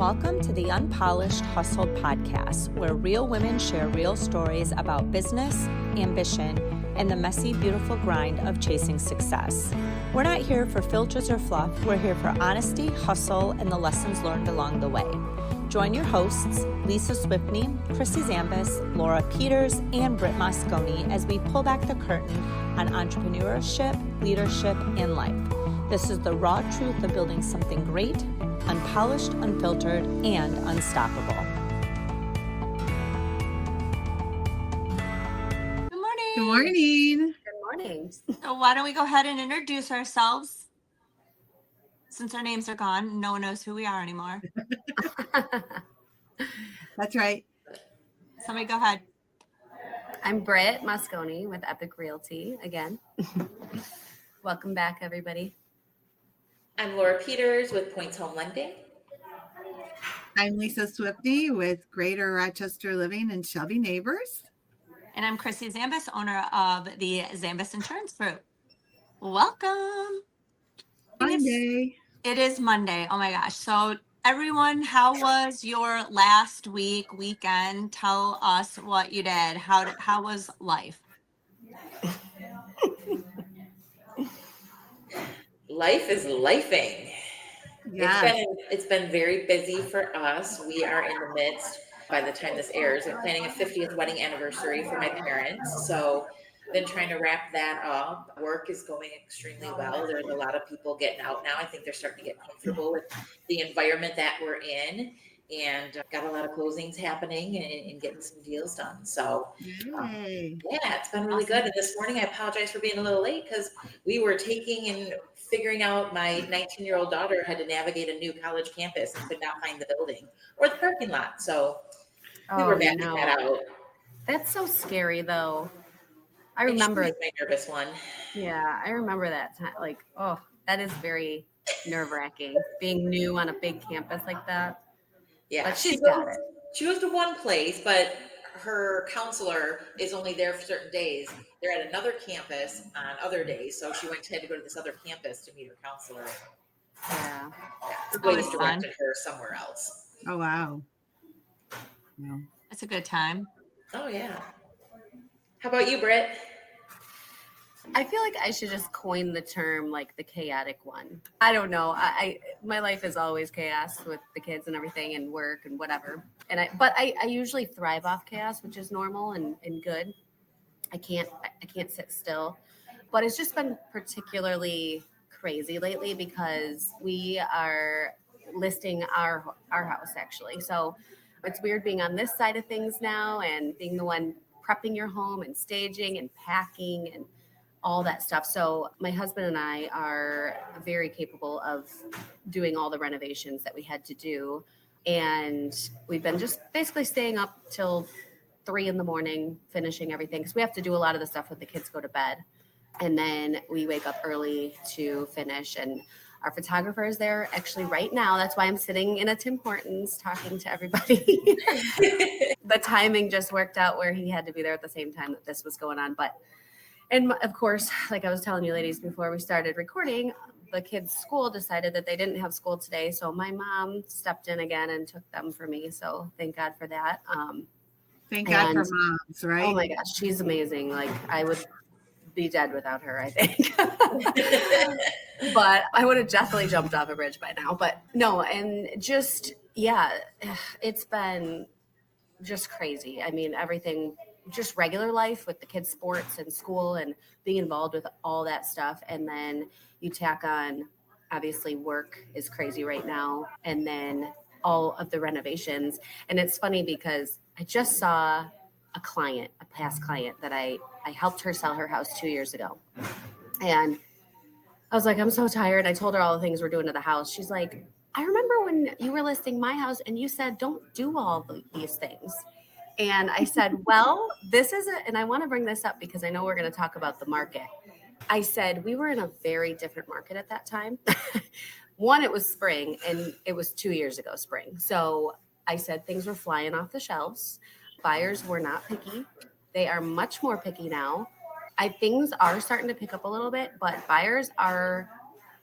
Welcome to the Unpolished Hustle Podcast, where real women share real stories about business, ambition, and the messy, beautiful grind of chasing success. We're not here for filters or fluff. We're here for honesty, hustle, and the lessons learned along the way. Join your hosts, Lisa Swiftney, Chrissy Zambas, Laura Peters, and Britt Moscone as we pull back the curtain on entrepreneurship, leadership, and life. This is the raw truth of building something great, unpolished, unfiltered, and unstoppable. Good morning. Good morning. Good morning. So why don't we go ahead and introduce ourselves? Since our names are gone, no one knows who we are anymore. That's right. Somebody go ahead. I'm Britt Moscone with Epic Realty again. Welcome back, everybody. I'm Laura Peters with Points Home Lending. I'm Lisa Swiftney with Greater Rochester Living and Shelby Neighbors. And I'm Chrissy Zambas, owner of the Zambas Insurance Group. Welcome. Monday. It is Monday. Oh my gosh. So everyone, how was your last weekend? Tell us what you did. How was life? Life is lifing. Yeah. It's been very busy for us. We are in the midst, by the time this airs, we're planning a 50th wedding anniversary for my parents. So been trying to wrap that up. Work is going extremely well. There's a lot of people getting out now. I think they're starting to get comfortable with the environment that we're in, and got a lot of closings happening and getting some deals done. So yeah, it's been really good. And this morning, I apologize for being a little late because we were taking and figuring out, my 19-year-old daughter had to navigate a new college campus and could not find the building or the parking lot. So we were mapping that out. That's so scary, though. I remember my nervous one. Yeah, I remember that time. Like, oh, that is very nerve-wracking, being new on a big campus like that. Yeah, but she goes to one place, but her counselor is only there for certain days. They're at another campus on other days, so she had to go to this other campus to meet her counselor. Yeah, the boys directed her somewhere else. Oh wow. No. That's a good time. Oh yeah. How about you, Britt? I feel like I should just coin the term like the chaotic one. I don't know. I my life is always chaos with the kids and everything and work and whatever. And I usually thrive off chaos, which is normal and good. I can't sit still. But it's just been particularly crazy lately because we are listing our house actually. So it's weird being on this side of things now and being the one prepping your home and staging and packing and all that stuff. So my husband and I are very capable of doing all the renovations that we had to do. And we've been just basically staying up till 3 a.m, finishing everything. Because we have to do a lot of the stuff when the kids go to bed. And then we wake up early to finish. And our photographer is there actually right now. That's why I'm sitting in a Tim Hortons talking to everybody. The timing just worked out where he had to be there at the same time that this was going on. And of course, like I was telling you ladies before we started recording, the kids' school decided that they didn't have school today. So my mom stepped in again and took them for me. So thank God for that. Thank God for moms, right? Oh my gosh, she's amazing. Like I would be dead without her, I think. But I would have definitely jumped off a bridge by now. But no, and just, yeah, it's been just crazy. I mean, everything, just regular life with the kids' sports and school and being involved with all that stuff. And then you tack on, obviously work is crazy right now. And then all of the renovations. And it's funny because I just saw a past client that I helped her sell her house 2 years ago. And I was like, I'm so tired. I told her all the things we're doing to the house. She's like, I remember when you were listing my house and you said, don't do all these things. And I said, well, this is it. And I want to bring this up because I know we're going to talk about the market. I said, we were in a very different market at that time. One, it was spring, and it was 2 years ago, spring. So I said things were flying off the shelves. Buyers were not picky. They are much more picky now. Things are starting to pick up a little bit, but buyers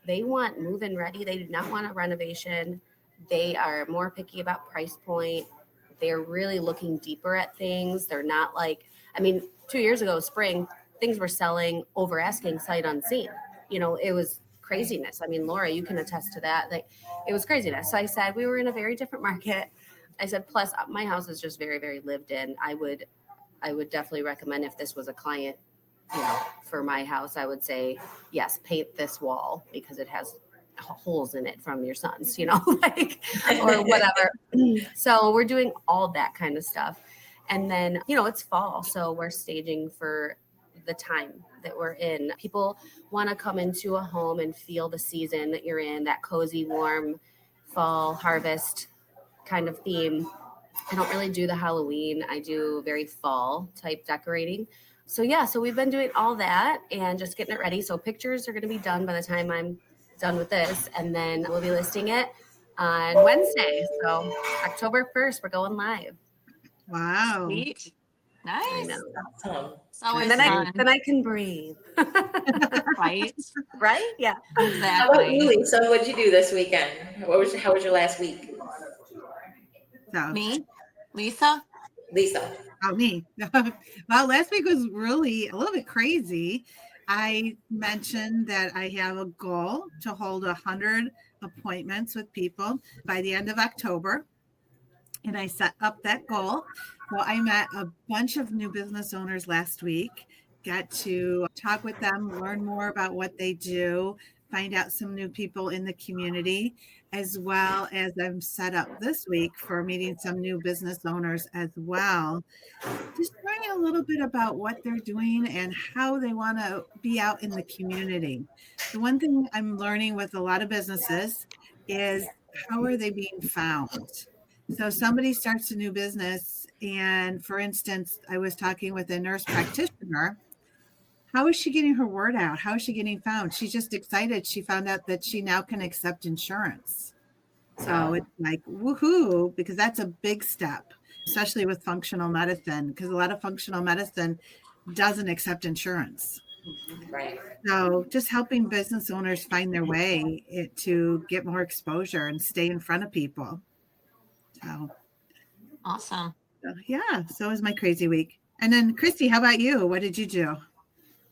they want move-in ready. They do not want a renovation. They are more picky about price point. They're really looking deeper at things. They're not like, I mean, 2 years ago, spring, things were selling over asking sight unseen. It was craziness. I mean, Laura, you can attest to that. Like, it was craziness. So I said, we were in a very different market. I said, plus my house is just very, very lived in. I would definitely recommend, if this was a client, for my house, I would say, yes, paint this wall because it has holes in it from your sons, like, or whatever. So we're doing all that kind of stuff. And then, it's fall. So we're staging for the time that we're in. People want to come into a home and feel the season that you're in, that cozy, warm fall harvest kind of theme. I don't really do the Halloween. I do very fall type decorating. So we've been doing all that and just getting it ready. So pictures are going to be done by the time I'm done with this. And then we'll be listing it on Wednesday. So October 1st, we're going live. Wow. Sweet. Nice. I know. Awesome. It's always And fun. then I can breathe. Right? Right? Yeah. How about Exactly. you, Lisa? What'd you do this weekend? How was your last week? So, Me? Lisa? Lisa. oh, me. Well, last week was really a little bit crazy. I mentioned that I have a goal to hold 100 appointments with people by the end of October. And I set up that goal. So I met a bunch of new business owners last week, got to talk with them, learn more about what they do, find out some new people in the community, as well as I'm set up this week for meeting some new business owners as well. Just learning a little bit about what they're doing and how they want to be out in the community. The one thing I'm learning with a lot of businesses is, how are they being found? So somebody starts a new business, and for instance, I was talking with a nurse practitioner. How is she getting her word out? How is she getting found? She's just excited. She found out that she now can accept insurance. So it's like, woohoo, because that's a big step, especially with functional medicine, because a lot of functional medicine doesn't accept insurance. Right. So just helping business owners find their way to get more exposure and stay in front of people. Awesome. So it was my crazy week. And then Chrissy, how about you? What did you do?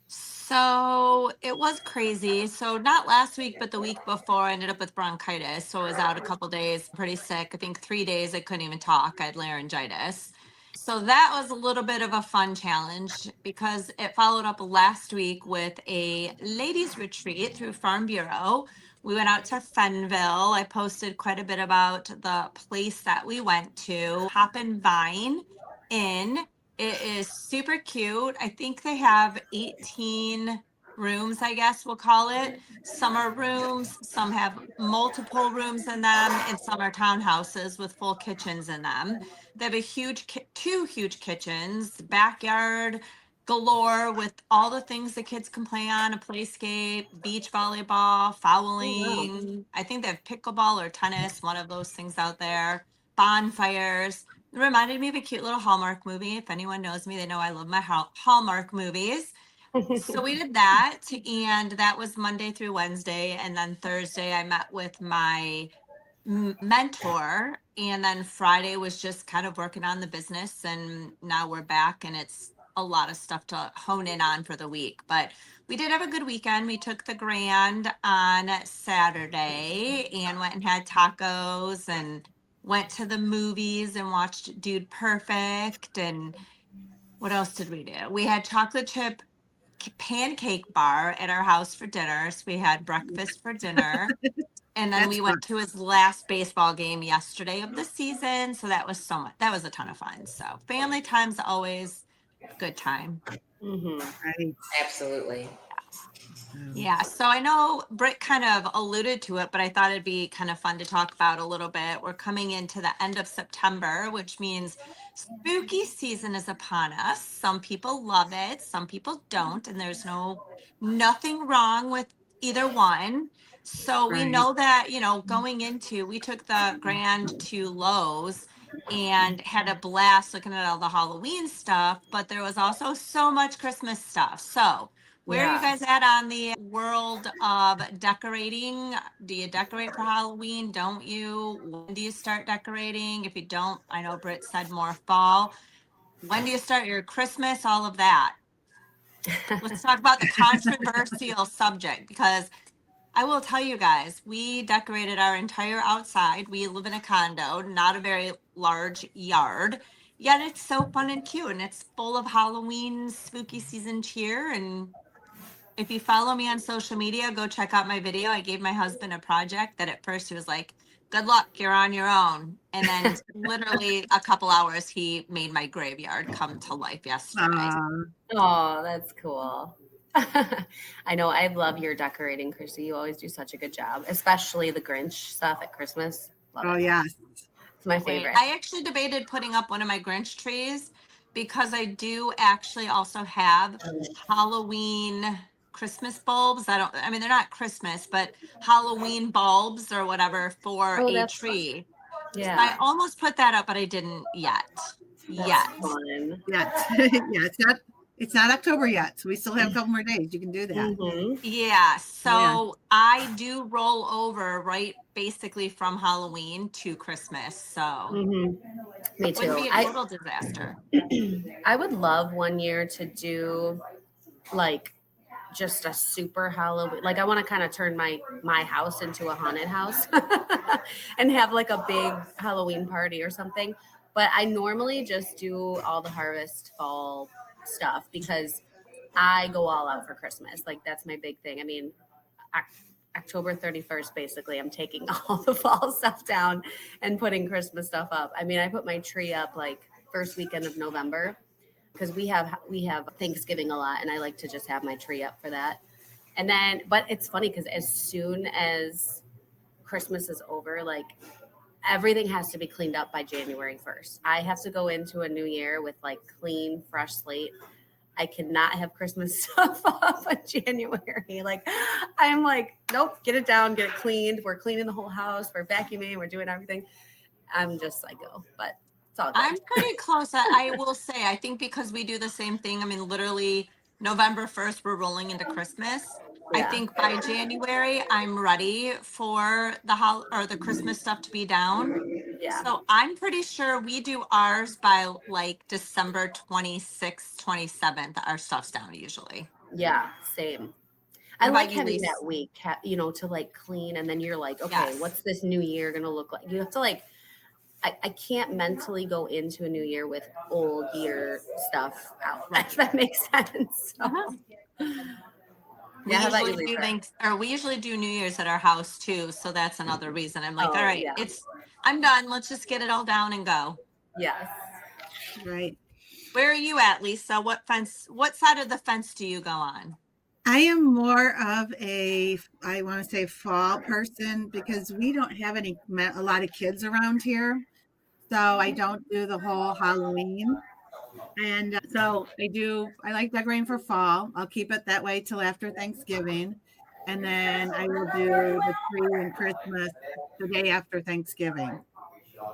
So it was crazy. So not last week, but the week before, I ended up with bronchitis. So I was out a couple days, pretty sick. I think 3 days I couldn't even talk. I had laryngitis. So that was a little bit of a fun challenge because it followed up last week with a ladies retreat through Farm Bureau. We went out to Fenville. I posted quite a bit about the place that we went to, Hop and Vine Inn. It is super cute. I think they have 18 rooms, I guess we'll call it. Some are rooms, some have multiple rooms in them, and some are townhouses with full kitchens in them. They have a two huge kitchens, backyard galore with all the things the kids can play on, a playscape, beach volleyball, fouling. I think they have pickleball or tennis, one of those things out there, bonfires. It reminded me of a cute little Hallmark movie. If anyone knows me, they know I love my Hallmark movies. So we did that, and that was Monday through Wednesday. And then Thursday, I met with my mentor. And then Friday was just kind of working on the business. And now we're back, and it's a lot of stuff to hone in on for the week. But we did have a good weekend. We took the Grand on Saturday and went and had tacos and went to the movies and watched Dude Perfect. And what else did we do? We had chocolate chip pancake bar at our house for dinner. So we had breakfast for dinner. And then we went to his last baseball game yesterday of the season. So that was that was a ton of fun. So family time's always good time. Right. Absolutely. Yeah, so I know Britt kind of alluded to it, but I thought it'd be kind of fun to talk about a little bit. We're coming into the end of September, which means spooky season is upon us. Some people love it, some people don't, and there's nothing wrong with either one. So we know that, we took the Grand to Lowe's and had a blast looking at all the Halloween stuff, but there was also so much Christmas stuff. So Where are you guys at on the world of decorating? Do you decorate for Halloween? Don't you? When do you start decorating? If you don't, I know Britt said more fall. When do you start your Christmas? All of that. Let's talk about the controversial subject, because I will tell you guys, we decorated our entire outside. We live in a condo, not a very large yard, yet it's so fun and cute, and it's full of Halloween spooky season cheer. And if you follow me on social media, go check out my video. I gave my husband a project that at first he was like, good luck, you're on your own. And then literally a couple hours, he made my graveyard come to life yesterday. Oh, that's cool. I know. I love your decorating, Chrissy. You always do such a good job, especially the Grinch stuff at Christmas. Love it. Yes. It's my favorite. I actually debated putting up one of my Grinch trees because I do actually also have Halloween Christmas bulbs. I mean, they're not Christmas, but Halloween bulbs or whatever for a tree. Fun. Yeah. So I almost put that up, but I didn't yet. Fun. It's not October yet, so we still have a couple more days. You can do that. Mm-hmm. Yeah. So I do roll over right basically from Halloween to Christmas. So Me too. It would be a total disaster. I would love one year to do like just a super Halloween. Like I want to kind of turn my house into a haunted house and have like a big Halloween party or something. But I normally just do all the harvest fall stuff because I go all out for Christmas. Like that's my big thing. I mean, October 31st, basically, I'm taking all the fall stuff down and putting Christmas stuff up. I mean, I put my tree up like first weekend of November because we have Thanksgiving a lot, and I like to just have my tree up for that. And then, but it's funny because as soon as Christmas is over, like everything has to be cleaned up by January 1st. I have to go into a new year with like clean, fresh slate. I cannot have Christmas stuff up in January. Like, I'm like, nope, get it down, get it cleaned. We're cleaning the whole house. We're vacuuming. We're doing everything. I'm just psycho, but it's all good. I'm pretty close. I will say, I think because we do the same thing. I mean, literally November 1st, we're rolling into Christmas. I think by January, I'm ready for the Christmas stuff to be down. Yeah. So I'm pretty sure we do ours by like December 26th, 27th. Our stuff's down usually. Yeah, same. I like having that week, to like clean. And then you're like, okay, what's this new year going to look like? You have to like, I can't mentally go into a new year with old year stuff out. If that makes sense. So. We usually do New Year's at our house too, so that's another reason. I'm like, all right, I'm done. Let's just get it all down and go. Yes. Right. Where are you at, Lisa? What side of the fence do you go on? I am more of I want to say fall person because we don't have a lot of kids around here. So I don't do the whole Halloween. And so I like decorating for fall. I'll keep it that way till after Thanksgiving. And then I will do the tree and Christmas the day after Thanksgiving.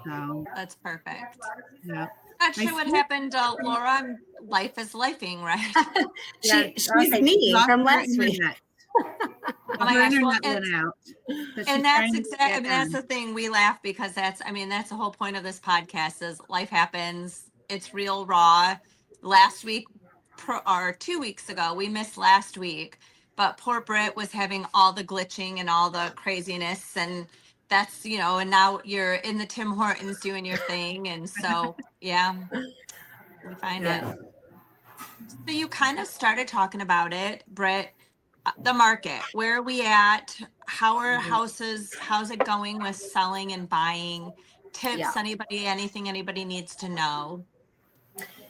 So that's perfect. Yeah. Actually, what happened, Laura? Life is lifing, right? She's me from last week. Oh my gosh. And that's exactly, I mean, that's the thing. We laugh because that's the whole point of this podcast is life happens. It's real raw. Last week or 2 weeks ago, we missed last week, but poor Britt was having all the glitching and all the craziness, and that's, and now you're in the Tim Hortons doing your thing. And so, yeah, we find it. So you kind of started talking about it, Britt, the market, where are we at? How are houses? How's it going with selling and buying? Tips, anything anybody needs to know?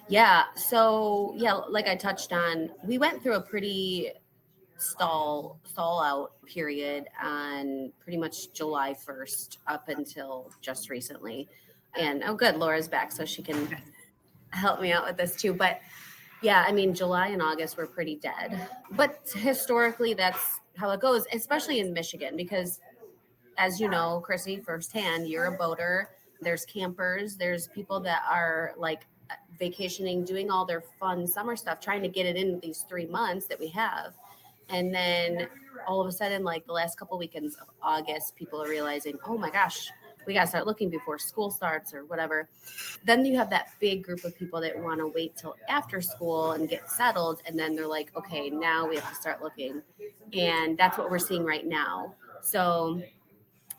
Yeah. So like I touched on, we went through a pretty stall out period on pretty much July 1st up until just recently. And good, Laura's back, so she can help me out with this too. But yeah, I mean, July and August were pretty dead. But historically, that's how it goes, especially in Michigan, because as you know, Chrissy, firsthand, you're a boater. There's campers. There's people that are like vacationing, doing all their fun summer stuff, trying to get it in these 3 months that we have. And then all of a sudden, like the last couple weekends of August, people are realizing, oh my gosh, we got to start looking before school starts or whatever. Then you have that big group of people that want to wait till after school and get settled. And then they're like, okay, now we have to start looking. And that's what we're seeing right now. So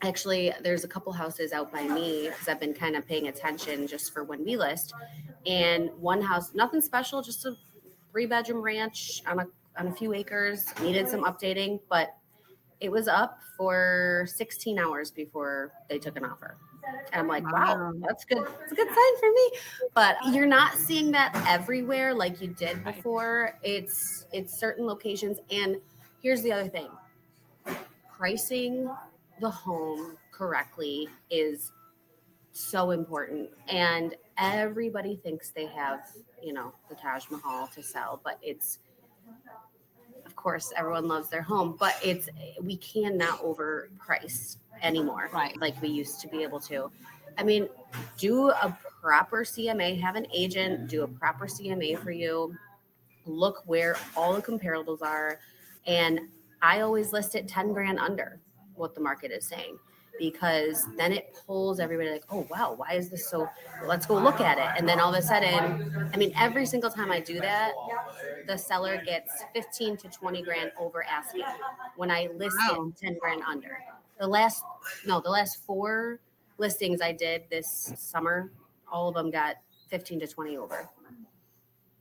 actually, there's a couple houses out by me because I've been kind of paying attention just for when we list. And one house, nothing special, just a 3-bedroom ranch on a few acres, needed some updating, but it was up for 16 hours before they took an offer. And I'm like, wow, that's good. It's a good sign for me. But you're not seeing that everywhere like you did before. It's certain locations. And here's the other thing. Pricing the home correctly is so important. And everybody thinks they have, the Taj Mahal to sell, but of course, everyone loves their home, but we cannot overprice anymore, right? Like we used to be able to. I mean, do a proper CMA, have an agent do a proper CMA for you. Look where all the comparables are. And I always list it 10 grand under what the market is saying, because then it pulls everybody like, oh, wow, why is this so, let's go look at it. And then all of a sudden, I mean, every single time I do that, the seller gets 15 to 20 grand over asking when I list it 10 grand under. The last 4 listings I did this summer, all of them got 15 to 20 over.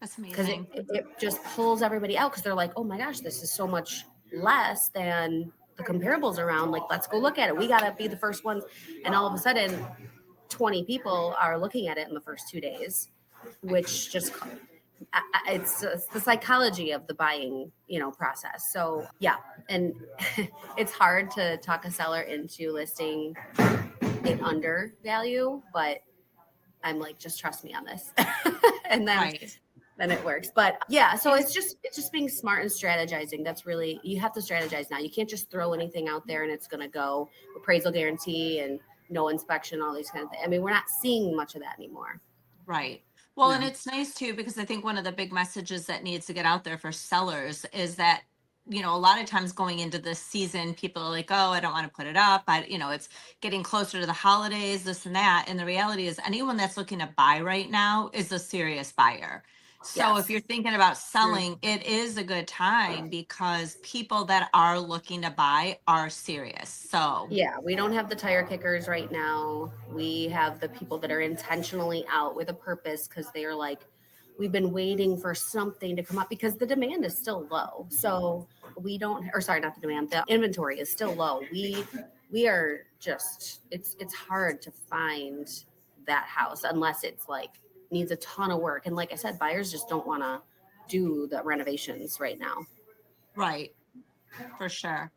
That's amazing. Because it just pulls everybody out because they're like, oh my gosh, this is so much less than the comparables around. Like, let's go look at it. We got to be the first ones. And all of a sudden, 20 people are looking at it in the first 2 days, which just, it's the psychology of the buying, process. So yeah. And it's hard to talk a seller into listing it under value, but I'm like, just trust me on this. And then it works. But yeah, so it's just being smart and strategizing. That's really, you have to strategize now. You can't just throw anything out there and it's going to go appraisal guarantee and no inspection, all these kind of things. I mean, we're not seeing much of that anymore. Right. Well, and it's nice too, because I think one of the big messages that needs to get out there for sellers is that, a lot of times going into this season, people are like, oh, I don't want to put it up. It's getting closer to the holidays, this and that. And the reality is anyone that's looking to buy right now is a serious buyer. So if you're thinking about selling, it is a good time because people that are looking to buy are serious. So yeah, we don't have the tire kickers right now. We have the people that are intentionally out with a purpose because they are like, we've been waiting for something to come up because the demand is still low. So not the demand, the inventory is still low. We are just, it's hard to find that house unless it's like, needs a ton of work. And like I said, buyers just don't want to do the renovations right now. Right. For sure.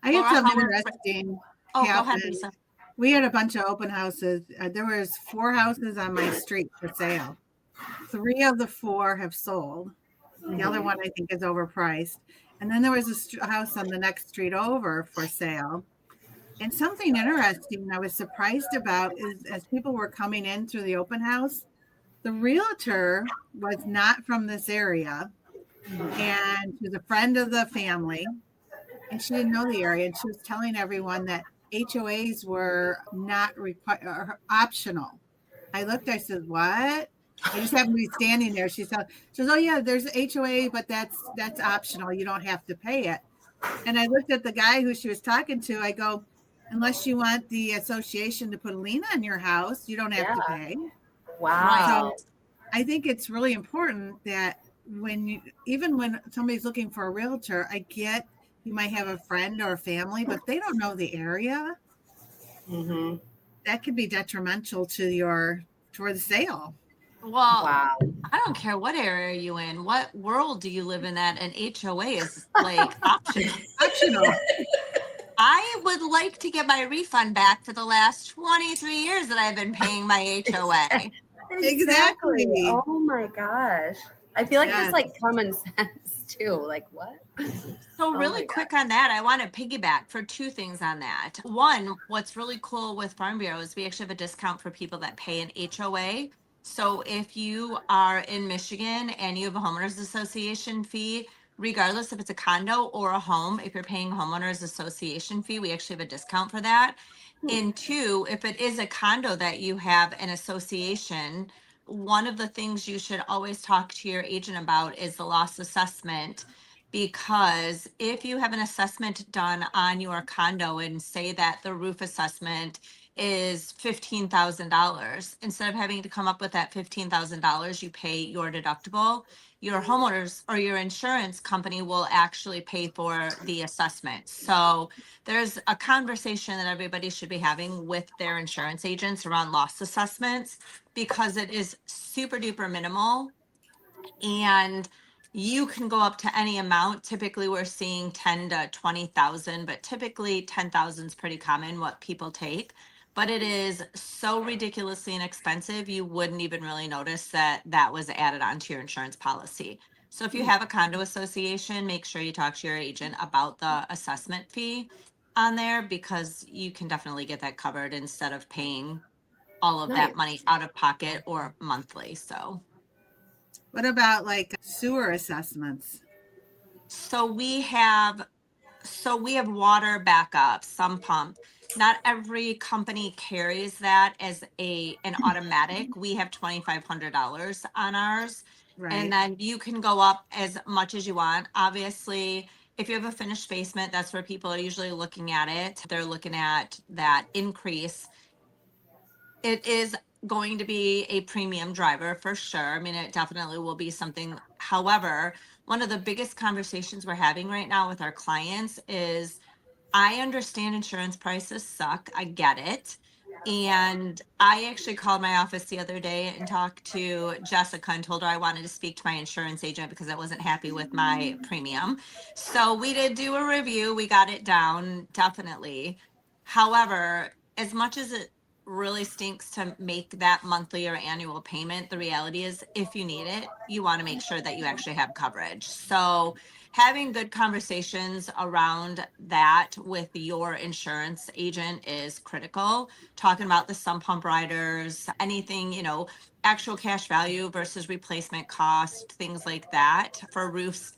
I had something interesting. Go ahead, Lisa. We had a bunch of open houses. There was 4 houses on my street for sale. 3 of the 4 have sold. The other one I think is overpriced. And then there was a house on the next street over for sale. And something interesting I was surprised about is as people were coming in through the open house, the realtor was not from this area, and she was a friend of the family, and she didn't know the area, and she was telling everyone that HOAs were not optional. I looked, I said, what? I just happened to be standing there. She said, oh yeah, there's HOA, but that's optional. You don't have to pay it. And I looked at the guy who she was talking to. I go, unless you want the association to put a lien on your house, you don't have to pay. Wow. So I think it's really important that even when somebody's looking for a realtor, I get you might have a friend or a family, but they don't know the area. Mm-hmm. That could be detrimental to the sale. Well, I don't care what area you're in. What world do you live in that an HOA is like optional? I would like to get my refund back for the last 23 years that I've been paying my HOA. Exactly. Oh my gosh. I feel like it's like common sense too. Like what? So really quick on that, I want to piggyback for 2 things on that. One, what's really cool with Farm Bureau is we actually have a discount for people that pay an HOA. So if you are in Michigan and you have a homeowners association fee, regardless if it's a condo or a home, if you're paying homeowners association fee, we actually have a discount for that. And two, if it is a condo that you have an association, one of the things you should always talk to your agent about is the loss assessment. Because if you have an assessment done on your condo and say that the roof assessment is $15,000, instead of having to come up with that $15,000, you pay your deductible. Your homeowners or your insurance company will actually pay for the assessment. So there's a conversation that everybody should be having with their insurance agents around loss assessments, because it is super duper minimal and you can go up to any amount. Typically we're seeing 10 to 20,000, but typically 10,000 is pretty common what people take. But it is so ridiculously inexpensive, you wouldn't even really notice that that was added onto your insurance policy. So if you have a condo association, make sure you talk to your agent about the assessment fee on there, because you can definitely get that covered instead of paying all of that money out of pocket or monthly. So What about like sewer assessments? So we have water backup, some pump. Not every company carries that as an automatic. We have $2,500 on ours. Right. And then you can go up as much as you want. Obviously, if you have a finished basement, that's where people are usually looking at it. They're looking at that increase. It is going to be a premium driver for sure. I mean, it definitely will be something. However, one of the biggest conversations we're having right now with our clients is, I understand insurance prices suck. I get it. And I actually called my office the other day and talked to Jessica and told her I wanted to speak to my insurance agent because I wasn't happy with my premium. So we did do a review. We got it down, definitely. However, as much as it really stinks to make that monthly or annual payment, the reality is if you need it, you want to make sure that you actually have coverage. So having good conversations around that with your insurance agent is critical. Talking about the sump pump riders, anything, actual cash value versus replacement cost, things like that. For roofs,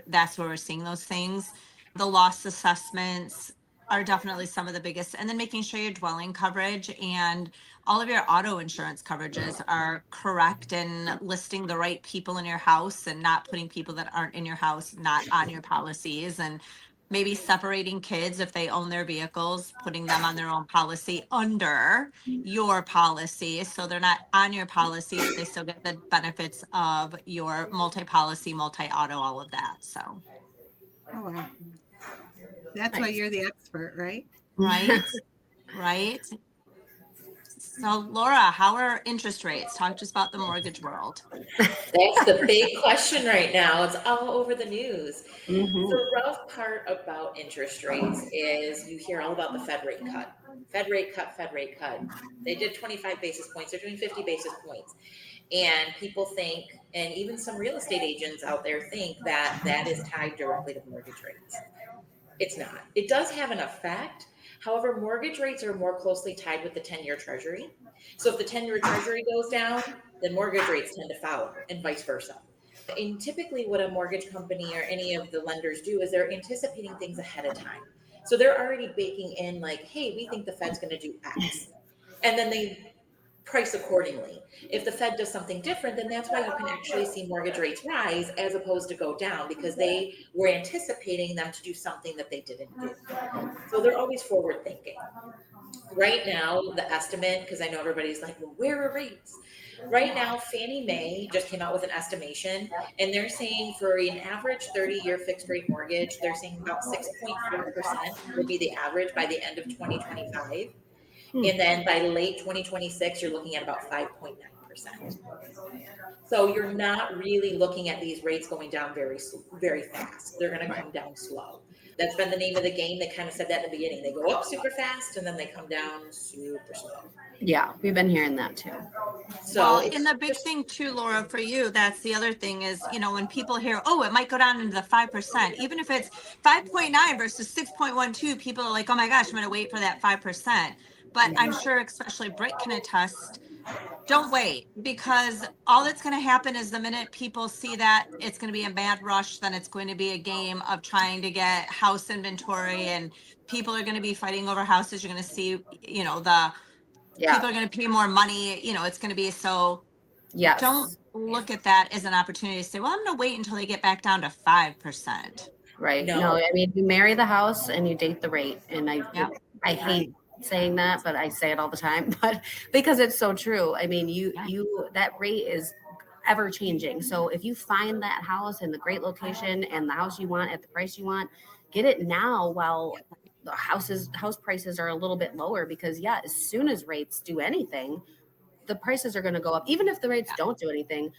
that's where we're seeing those things. The loss assessments are definitely some of the biggest. And then making sure your dwelling coverage and all of your auto insurance coverages are correct, and listing the right people in your house and not putting people that aren't in your house not on your policies, and maybe separating kids if they own their vehicles, putting them on their own policy under your policy so they're not on your policy, but they still get the benefits of your multi-policy, multi-auto, all of that. So Oh, wow. That's why you're the expert, right? right. Right. So Laura, how are interest rates? Talk to us about the mortgage world. That's the big question right now. It's all over the news. Mhm. The rough part about interest rates is you hear all about the Fed rate cut. Fed rate cut, Fed rate cut. They did 25 basis points. They're doing 50 basis points. And people think, and even some real estate agents out there think that that is tied directly to mortgage rates. It's not. It does have an effect. However, mortgage rates are more closely tied with the 10-year treasury. So if the 10-year treasury goes down, then mortgage rates tend to follow, and vice versa. And typically what a mortgage company or any of the lenders do is they're anticipating things ahead of time. So they're already baking in like, hey, we think the Fed's going to do X. And then they price accordingly. If the Fed does something different, then that's why you can actually see mortgage rates rise as opposed to go down, because they were anticipating them to do something that they didn't do. So they're always forward thinking. Right now, the estimate, because I know everybody's like, well, where are rates? Right now, Fannie Mae just came out with an estimation, and they're saying for an average 30-year fixed rate mortgage, they're saying about 6.4% will be the average by the end of 2025. And then by late 2026, you're looking at about 5.9%. So you're not really looking at these rates going down very, very fast. They're going to come down slow. That's been the name of the game. They kind of said that in the beginning. They go up super fast and then they come down super slow. Yeah, we've been hearing that too. So, well, and the big thing too, Laura, for you, that's the other thing is, when people hear, oh, it might go down into the 5%, even if it's 5.9 versus 6.12, people are like, oh my gosh, I'm going to wait for that 5%. But I'm sure, especially Britt can attest, don't wait, because all that's going to happen is the minute people see that, it's going to be a mad rush. Then it's going to be a game of trying to get house inventory, and people are going to be fighting over houses. You're going to see, the people are going to pay more money. It's going to be so. Yes. Don't look at that as an opportunity to say, well, I'm going to wait until they get back down to 5%. Right. No. No, I mean, you marry the house and you date the rate. And I hate saying that, but I say it all the time, but because it's so true. I mean, that rate is ever changing. So if you find that house in the great location and the house you want at the price you want, get it now while the house prices are a little bit lower, because as soon as rates do anything, the prices are going to go up. Even if the rates don't do anything,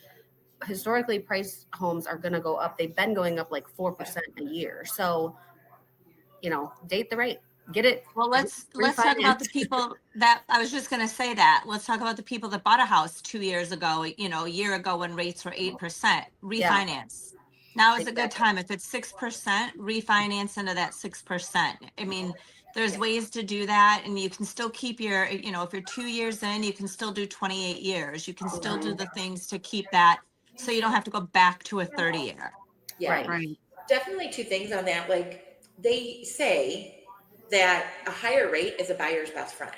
historically priced homes are going to go up. They've been going up like 4% a year. So, date the rate, get it. Well, let's talk about the people that I was just going to say that. Let's talk about the people that bought a house 2 years ago, a year ago when rates were 8%, refinance. Now is a good time. If it's 6%, refinance into that 6%. I mean, there's ways to do that, and you can still keep your, if you're 2 years in, you can still do 28 years. You can still do the things to keep that, so you don't have to go back to a 30-year. Yeah, Right. Definitely two things on that. Like, they say that a higher rate is a buyer's best friend,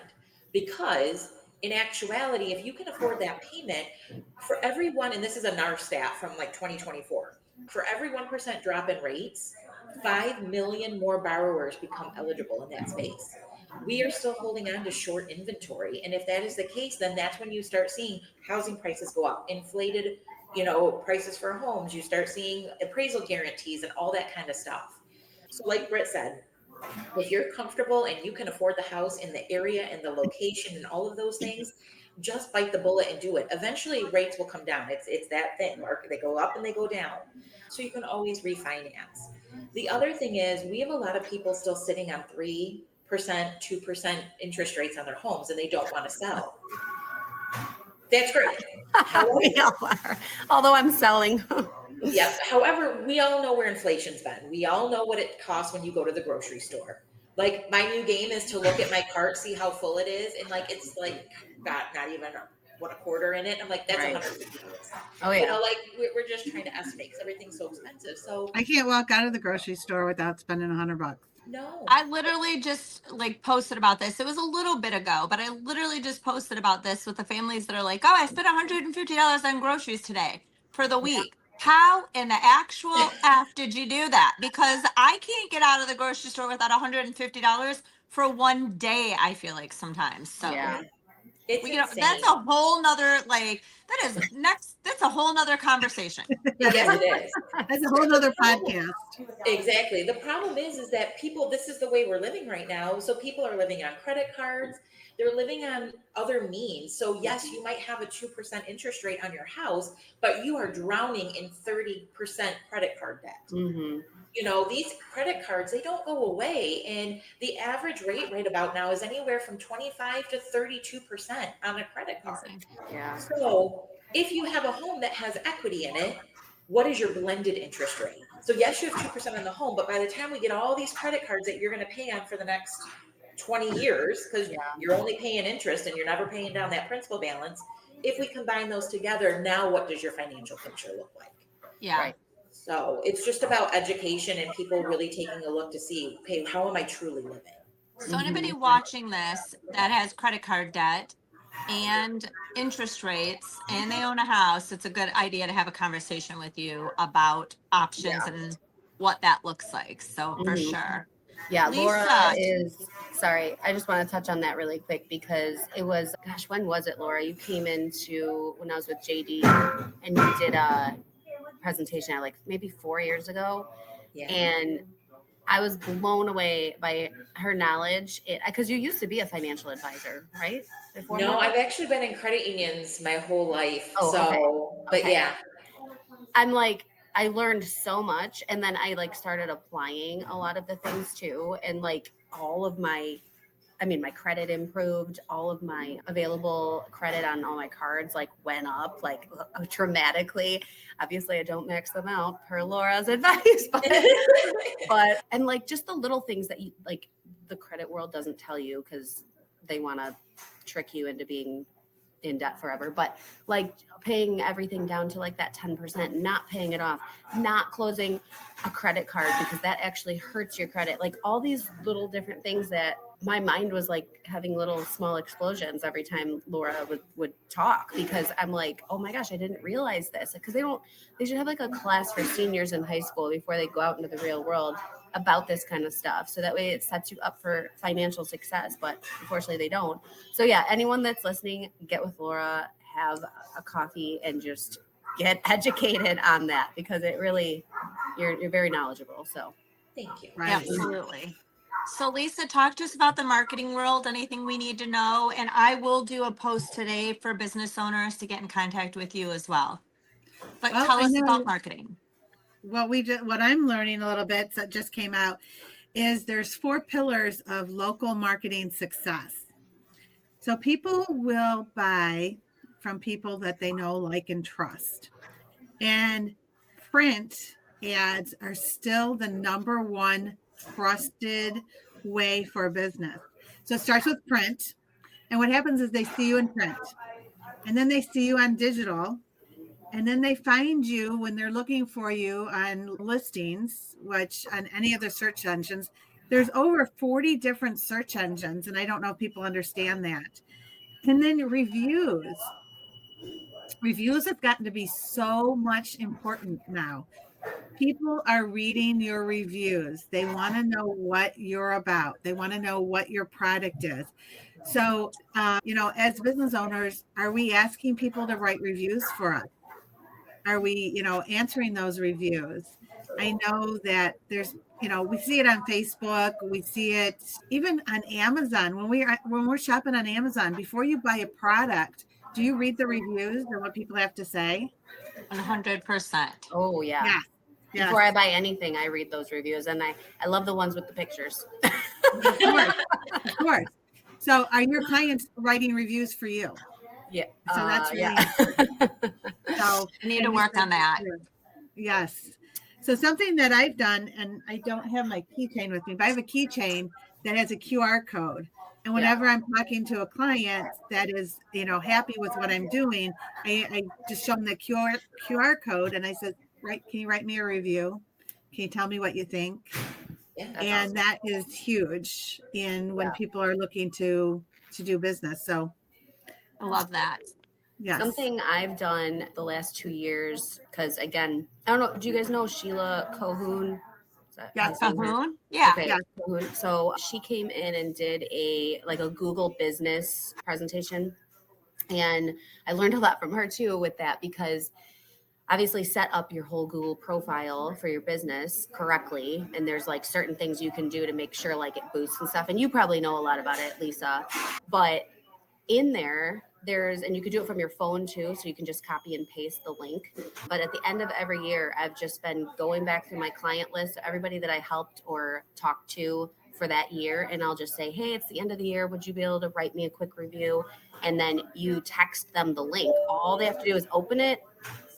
because in actuality, if you can afford that payment, for everyone, and this is a NAR stat from like 2024, for every 1% drop in rates, 5 million more borrowers become eligible in that space. We are still holding on to short inventory. And if that is the case, then that's when you start seeing housing prices go up, inflated, prices for homes. You start seeing appraisal guarantees and all that kind of stuff. So like Britt said, if you're comfortable and you can afford the house in the area and the location and all of those things, just bite the bullet and do it. Eventually rates will come down. It's that thing, Mark. They go up and they go down. So you can always refinance. The other thing is, we have a lot of people still sitting on 3%, 2% interest rates on their homes, and they don't want to sell. That's great. We all are. Although I'm selling. Yes. However, we all know where inflation's been. We all know what it costs when you go to the grocery store. Like, my new game is to look at my cart, see how full it is, and like it's like not even a quarter in it. I'm like, that's $150. Oh yeah. We're just trying to estimate because everything's so expensive. So I can't walk out of the grocery store without spending $100. No. I literally just posted about this. It was a little bit ago, but I literally just posted about this with the families that are like, oh, I spent $150 on groceries today for the week. How in the actual F did you do that? Because I can't get out of the grocery store without $150 for one day, I feel like sometimes. So It's that's a whole nother, that's a whole nother conversation. Yes, it is. That's a whole nother podcast. Exactly. The problem is that people, this is the way we're living right now. So people are living on credit cards. They're living on other means. So yes, you might have a 2% interest rate on your house, but you are drowning in 30% credit card debt. Mm-hmm. These credit cards, they don't go away. And the average rate right about now is anywhere from 25 to 32% on a credit card. Yeah. So if you have a home that has equity in it, what is your blended interest rate? So yes, you have 2% on the home, but by the time we get all these credit cards that you're going to pay on for the next 20 years, because you're only paying interest and you're never paying down that principal balance. If we combine those together, now what does your financial picture look like? Yeah. Right. So it's just about education and people really taking a look to see, hey, how am I truly living? So anybody watching this that has credit card debt and interest rates and they own a house, it's a good idea to have a conversation with you about options and what that looks like. So for sure. Yeah, Lisa. Laura sorry, I just want to touch on that really quick because it was, when was it, Laura? You came into, when I was with JD, and you did a presentation maybe 4 years ago. Yeah. And I was blown away by her knowledge, because you used to be a financial advisor, right? No, I've actually been in credit unions my whole life. Yeah. I'm I learned so much, and then I started applying a lot of the things too, and all of my credit improved, all of my available credit on all my cards went up dramatically. Obviously I don't max them out per Laura's advice, but and just the little things that you the credit world doesn't tell you because they want to trick you into being in debt forever, but like paying everything down to like that 10%, not paying it off, not closing a credit card because that actually hurts your credit. Like all these little different things that my mind was like having little small explosions every time Laura would talk, because I'm like, oh my gosh, I didn't realize this. Because they should have like a class for seniors in high school before they go out into the real world about this kind of stuff. So that way it sets you up for financial success, but unfortunately they don't. So yeah, anyone that's listening, get with Laura, have a coffee and just get educated on that, because it really, you're very knowledgeable. So Thank you. Right. Absolutely. So Lisa, talk to us about the marketing world, anything we need to know. And I will do a post today for business owners to get in contact with you as well. But Well, tell I us know about marketing. what I'm learning a little bit that just came out is there's 4 pillars of local marketing success. So people will buy from people that they know, like, and trust. And print ads are still the number one trusted way for business. So it starts with print. And what happens is they see you in print, and then they see you on digital, and then they find you when they're looking for you on listings, which on any other search engines, there's over 40 different search engines. And I don't know if people understand that. And then reviews have gotten to be so much important now. People are reading your reviews. They want to know what you're about. They want to know what your product is. So, as business owners, are we asking people to write reviews for us? Are we, answering those reviews? I know that there's, we see it on Facebook. We see it even on Amazon. When we're shopping on Amazon, before you buy a product, do you read the reviews and what people have to say? 100%. oh yeah. Yeah. Yes. Before I buy anything, I read those reviews, and I love the ones with the pictures. Of course. So are your clients writing reviews for you? Yeah. So that's really yeah. so I need to work on that. Yes. So something that I've done, and I don't have my keychain with me, but I have a keychain that has a QR code. And whenever I'm talking to a client that is, happy with what I'm doing, I just show them the QR code, and I said, can you write me a review? Can you tell me what you think? Yeah, And awesome. that is huge when people are looking to do business. So I love that. yes. Something I've done the last 2 years, because again, I don't know, do you guys know Sheila Cohoon? Yeah, Cahoon? Yeah. Okay. Yeah. So she came in and did a Google business presentation, and I learned a lot from her too with that, because obviously set up your whole Google profile for your business correctly. And there's like certain things you can do to make sure like it boosts and stuff. And you probably know a lot about it, Lisa, but in there's, and you could do it from your phone too. So you can just copy and paste the link. But at the end of every year, I've just been going back through my client list, everybody that I helped or talked to for that year. And I'll just say, hey, it's the end of the year. Would you be able to write me a quick review? And then you text them the link. All they have to do is open it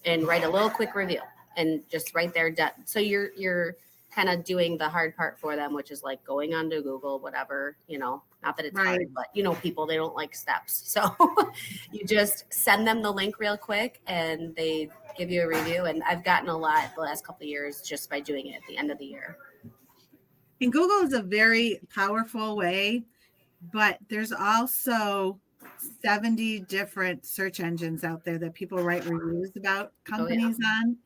and write a little quick review, and just right there done. So you're kind of doing the hard part for them, which is like going onto Google, whatever, not that it's hard, but people, they don't like steps. So you just send them the link real quick and they give you a review. And I've gotten a lot the last couple of years just by doing it at the end of the year. And Google is a very powerful way, but there's also 70 different search engines out there that people write reviews about companies on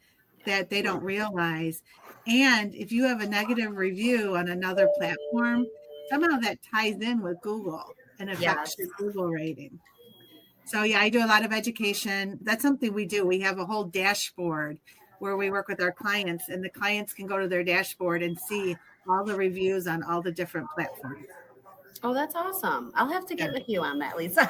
that they don't realize. And if you have a negative review on another platform, somehow that ties in with Google and affects your Google rating. So yeah, I do a lot of education. That's something we do. We have a whole dashboard where we work with our clients, and the clients can go to their dashboard and see all the reviews on all the different platforms. Oh, that's awesome. I'll have to get with you on that, Lisa.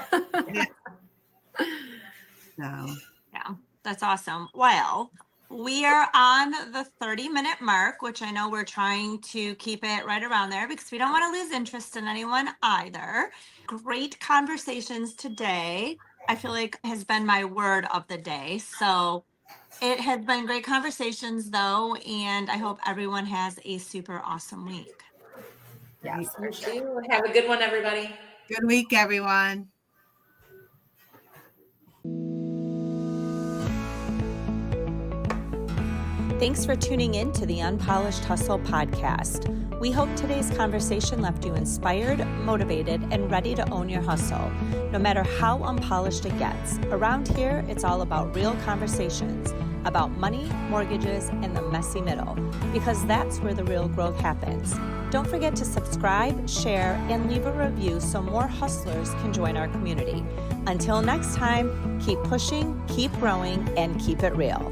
Yeah, that's awesome. Well, we are on the 30-minute mark, which I know we're trying to keep it right around there because we don't want to lose interest in anyone either. Great conversations today. I feel like has been my word of the day. So it has been great conversations though, and I hope everyone has a super awesome week. Yes, for sure. Have a good one, everybody. Good week, everyone. Thanks for tuning in to the Unpolished Hustle Podcast. We hope today's conversation left you inspired, motivated, and ready to own your hustle, no matter how unpolished it gets. Around here, it's all about real conversations about money, mortgages, and the messy middle, because that's where the real growth happens. Don't forget to subscribe, share, and leave a review so more hustlers can join our community. Until next time, keep pushing, keep growing, and keep it real.